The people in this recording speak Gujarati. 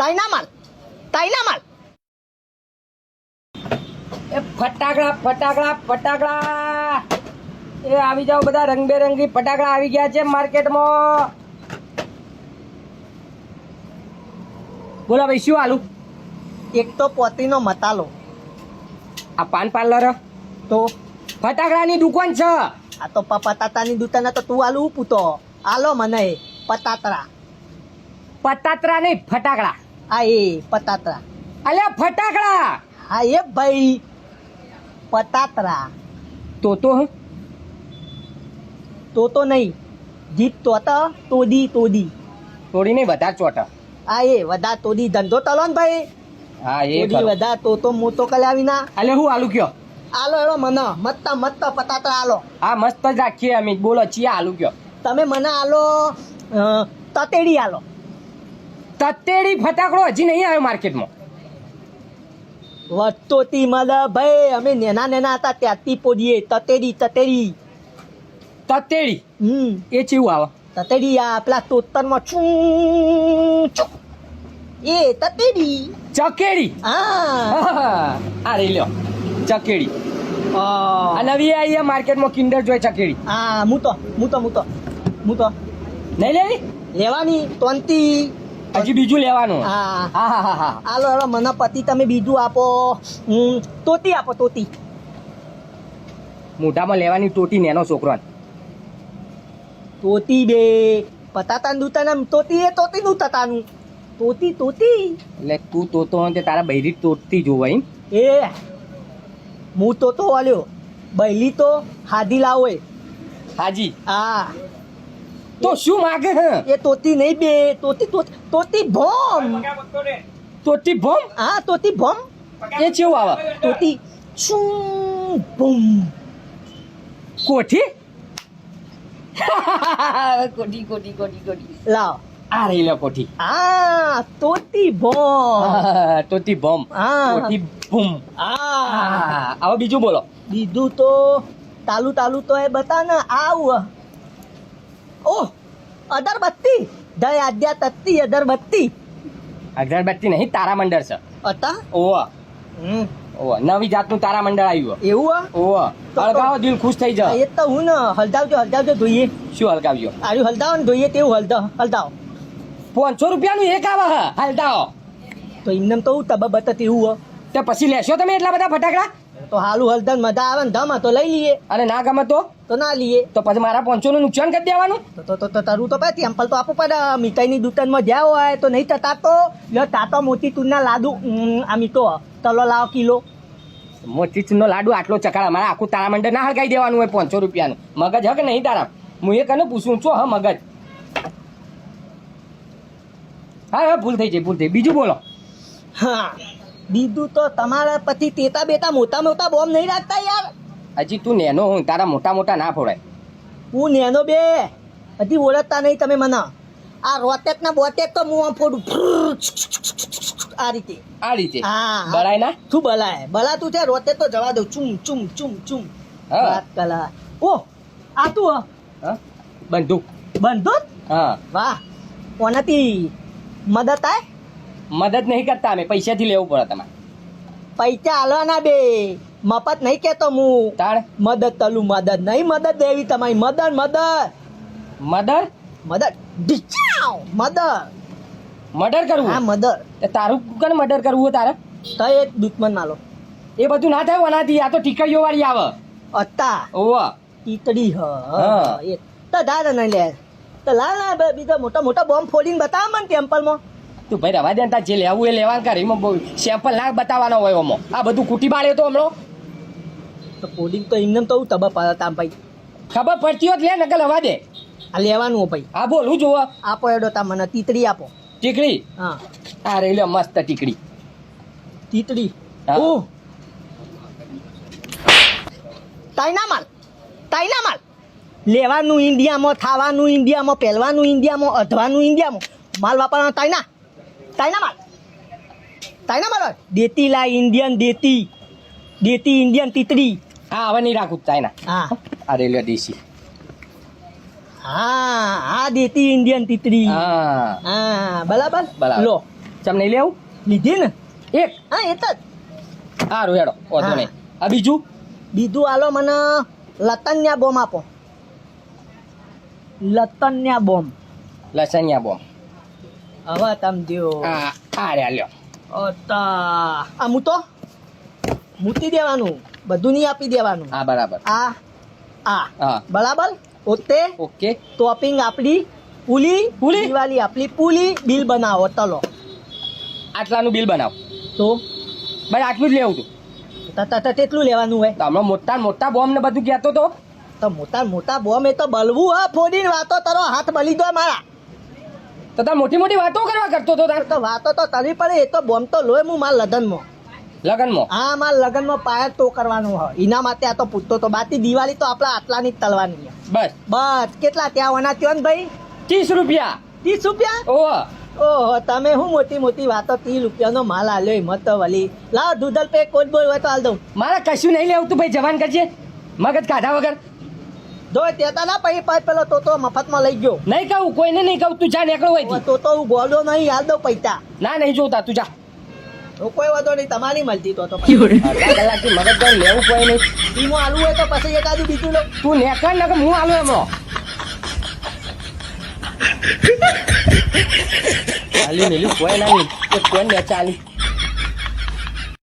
તાઈના માલ તાઈના માલ. એ ફટાકડા ફટાકડા ફટાકડા એ આવી જાઓ બધા, રંગબેરંગી ફટાકડા આવી ગયા છે માર્કેટમાં. બોલો ભાઈ શું આલું? એક તો પોતીનો મતાલો, આ પાન પાર્લર તો ફટાકડાની દુકાન છે. આ તો પતાતાની દુકાન તો તું આલુ પૂતો આલો મને પતાતરા. પતાત્રા નહીં, ફટાકડા. આ એ પતાતરા. અલ્યા ફટાકડા. હા એ ભાઈ પતાતરા. તો તો નહીં જીત તોતા તોડી થોડી નહીં, વધારે ચોટા. આ એ વધા તોડી ધંધો તલો ને ભાઈ. હા એ તોડી વધા તો મોટો કલાવી ના. અલે હું આલુ કયો? આલો એનો મને મત પતાતરા આલો. હા મસ્ત જ રાખીએ અમે. બોલો ચિયા આલુ કયો? તમે મને આલો તતેડી આલો. તતેડી ફટાકડો હજી નહીં આવ્યો માર્કેટમાં. વટોતી મદ ભાઈ અમે નેના હતા ત્યાંથી પોડીએ તતેડી. તતેડી એ ચેવું આવે? તતેડી આ પેલા તોતરમાં એ તતેડી. ચકેડી. હા આ રહી લ્યો ચકેડી. આ નવી આવી માર્કેટમાં કિન્ડર જોય ચકેડી. હા હું તો નહીં લેવી? લેવાની તોંતી. હજી બીજું લેવાનું. હા હા હા હા હા. હાલો હવે મને પતિ તમે બીજું આપો. તોતી આપો તોતી. મોઢામાં લેવાની ટોટી નેનો છોકરો. તોતી બે પતાતા દૂતાના તોતી એ તોતી નું તતાનું તોતી. એટલે તું તોતો હોય તે તારા બૈરી તોડતી જોવાય એમ? એ હું તો વાલ્યો બૈલી તો હાદી લાવો એ. હાજી. હા તો શું માગે હે? એ તોતી નહીં બે તોતી ભોમ. તોતી ભોમ. હા તોતી ભોમ. એ ચેવું આવે? તોતી શું ભૂમ. કોઠી. કોઠી લાવ આ રહી લો કોઠી. હા તોતી ભોમ. તોતી ભોમ. હા કોઠી ભૂમ. હા હવે બીજું બોલો. બીજું તો તાલુ તો એ બતા ને આવ ઓહ અગરબત્તી દય આદ્યા તત્તી અગરબત્તી. અગરબત્તી નહીં, તારા મંડળ છે. હતા ઓવા નવી જાતનું તારા મંડળ આવ્યું. એવું ઓવા હળગાવો, દિલ ખુશ થઈ જાય. એ તો હું ને હલદાવજો જોઈએ. શું હળગાવ્યો? આર્યું હલદાવ ને જોઈએ તેવું હલદાવ 500 રૂપિયાનું એક આવે હે હલદાવો. તો એમને તો હું તબ બતા એવું તો પછી લેશો તમે એટલા બધા ફટાકડા? તો હાલું હલદાવ મજા આવે ને ધમ તો લઈ લઈએ. અને ના ગમે તો ના લઈએ. તો પછી મારા 500 નું નુકસાન કરી દેવાનું. તો તારું તો ભાઈ ટેમ્પલ તો આપવું પડે. મીઠાઈની દુકાનમાં જ્યાં હોય તો નહીં થતા તો લ્યો તાતો મોતી તુરના લાડુ આ મીઠો તલો લાવ કિલો. મોતીચૂરનો લાડુ આટલો ચકાળા મારા આખું તારા મંડળ ના હળગાઈ દેવાનું હોય 500 રૂપિયાનું. મગજ હે કે નહીં તારા? હું એ કને પૂછું છો હ મગજ. હા ભૂલ થઈ જાય. બીજું બોલો. હા બીજું તો તમારા પછી તેતા બેતા મોટા બોમ્બ નહીં રાખતા યાર. હજી તું નેનો હું, તારા મોટા ના ફોડાય. હું નેનો બે હજી ઓળખતા નહીં તમે મને. આ રોટેટ ના બોટેટ તો હું આમ ફોડું આ રીતે. હા બળાય ના? શું બલાતું છે? રોટેટ તો જવા દઉં ચુમ. વાત કલા. ઓ આ તું બંદૂક. હા વાહ કોનાથી મદદ થાય? મદદ નહીં કરતા અમે, પૈસાથી લેવું પડે તમારે. પૈસા આલવાના બે મફત નહીં કેતો હું. તાણ મદદ તલું મદદ નહીં, મદદ દેવી તમારી. મદદ મર્ડર કરવું? હા મદર. તારું કને મર્ડર કરવું હોય તારે? તો એ દુશ્મન માલો એ બધું ના થાય ઓનાથી. આ તો ટીકડીઓ વાળી આવે. અતા ઓવા ટીતડી એ તો દાદા નહીં લે તો લાલ બીજા મોટા બોમ્બ ફોડીને બતાવ મને ટેમ્પલમાં. તું ભાઈ રવા દે ને, તાર જે લેવું એ લેવાનું કર. એમાં બહુ સેમ્પલ ના બતાવવાનો હોય. ઓમાં આ બધું કુટી બાળ્યો તો હમણાં. તો ફોડિંગ તો એમને તો તબા પાડતા ભાઈ. ખબર પડતી હોત લે, નકલ રવા દે. આ લેવાનું ભાઈ. હા બોલું જોવા. આપો એડો તા મને તીતડી આપો. ટીકડી? હા આ રહી લે મસ્ત ટીકડી. તીતડી ઓ તાઈના માલ લેવાનું ઇન્ડિયામાં, ખાવાનું ઇન્ડિયામાં, પહેરવાનું ઇન્ડિયામાં, અધવાનું ઇન્ડિયામાં. માલ વાપરવાનો તાઈના માલ દેતી લા ઇન્ડિયન દેતી ઇન્ડિયન તીતડી. હા હવે નહીં રાખું ચાઇના. હા આ રહી લે દેશી. હા આ દેતી ઇન્ડિયન તીતરી. હા હા બરાબર બરાબર. લો ચમ નહીં લેવું લીધી ને એક હા એ તો જ. સારું હેડો વાંધો હા. નહીં આ બીજું બીજું આલો મને લતન્યા બોમ્બ આપો. લતન્યા બોમ્બ. લસણિયા બોમ્બ હવે તમે દ્યો. આ રે લ્યો અતા આ મૂતી દેવાનું, બધું નહીં આપી દેવાનું. હા બરાબર આ હા બરાબર. ઓતે ઓકે ટોપિંગ આપણી પુલી પુલી? દિવાળી આપણી પુલી. બિલ બનાવો તલો આટલાનું બિલ બનાવ તો ભાઈ આટલું જ લેવું તું તેટલું લેવાનું હોય. તો હમણાં મોટા મોટા બોમ્બ ને બધું કહેતો તો તો મોટા મોટા બોમ્બ એ તો બલવું હા ફોડીને વાતો તારો હાથ બલી દો મારા. તો તાર મોટી મોટી વાતો કરવા કરતો તો તાર તો વાતો તો તરી પડે. એ તો બોમ્બ તો લોય હું મારા લગ્નમાં. લગનમાં હા મારા લગ્નમાં પાયર તો કરવાનું હોય એના માટે આ તો પૂછતો તો. બાકી દિવાળી તો આપણા આટલાની જ તલવાની છે. બસ બસ કેટલા ત્યાં વના ત્યો ને ભાઈ 30 રૂપિયા 30 રૂપિયા. ઓહો ઓહો તમે શું મોટી મોટી વાતો 30 રૂપિયાનો માલ આલ્યો હિંમત તો વલી. લાવ દૂધલ પે કોટ બોલ હોય તો હાલ દઉં. મારે કશું નહીં લેવું તું ભાઈ જવાન કરજે મગજ કાઢા વગર જો તેતા ના પૈ પેલો તો મફતમાં લઈ ગયો. નહીં કહું કોઈને નહીં કહું તું જા નીકળો હોય તો હું ગોળો નહીં હાલ દઉં પૈસા. ના નહીં જોતા તું જા તો કોઈ વાંધો નહીં તમારી મળતી તો અડધા કલાકથી મગજ ગણ લેવું કોઈ નહીં ધીમો આલુ હોય તો પછી એકાદું બીજું લઉં. તું નેકળ ને હું આલું એમનો આલી મેલી કોઈ ના નહીં કોઈ ને ચાલી